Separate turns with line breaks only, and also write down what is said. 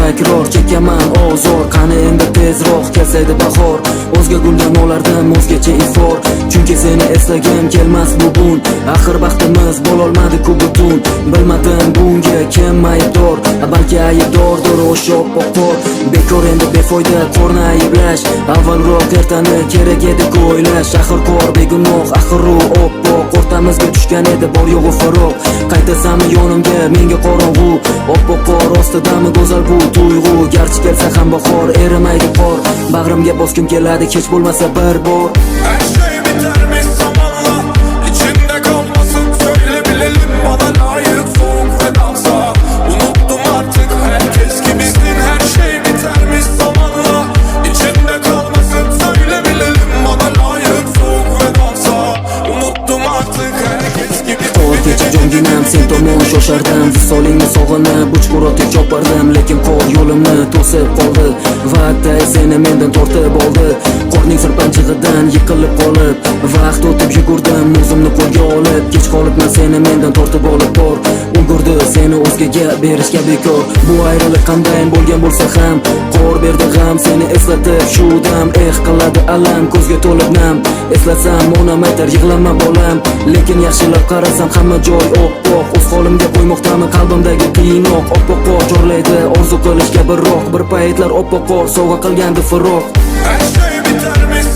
takror chekaman ozor. Qani endi tezroq kelsaydi bahor, o'zga guldan olardim o'zgacha ifor. Chunki seni eslagim kelmas bugun, axir baxtimiz bo'lolmadi-ku butun. Bilmadim bunga kim aybdor, balki aybdordir o'sha oppoq qor. Bekor endi befoyda qorni ayblash, avvalroq ertani kerak edi-ku o'ylash. Axir qor begunoh, axir u oppoq, o'rtamizga tushgan edi bor yo'g'i faroq. Qaytasanmi yonimga menga qorong'u, oppoq qor ostidami go'zal bu tuyg'u. Garchi kelsa ham bahor, erimaydi qor, bag'rimga bosgim keladi hech bo'lmasa bir bor.
Her şey bitermiş zamanla, içinde kalmasın söyle bilelim, bana layık soğuk ve dansa. Unuttum artık herkes gibisin, her şey bitermiş zamanla, içinde kalmasın söyle bilelim, bana layık soğuk ve dansa. Unuttum artık herkes gibisin.
Qor kecha jonginam sen tomon shoshardim, visolingni sog'inib uch o'tib chopardim, lekin qor yo'limni to'sib qoldi. Vaqtda seni mendan tortib oldi, qorning sirpanchig'idan yiqilib qolib. Vaqt o'tib yugurdim o'zimni qo'lga olib, kech qolibman seni mendan tortib olib bor. Ulgurdi seni o'zgaga berishga bekor. Bu ayriliq qanday bo'lgan bo'lsa ham, qor berdi g'am seni eslatib shu dam. Qiladi alam ko'zga to'lib nam, eslasam onam aytar yig'lama bolam. Lekin yaxshilab qarasam hamma joy oppoq, o'z holimga qo'ymoqdaman qalbimdagi qiynoq. Oppoq qor chorlaydi orzu qilishga biroq, bir paytlar oppoq qor sovg'a qilgandi firoq.
Her şey bitermiş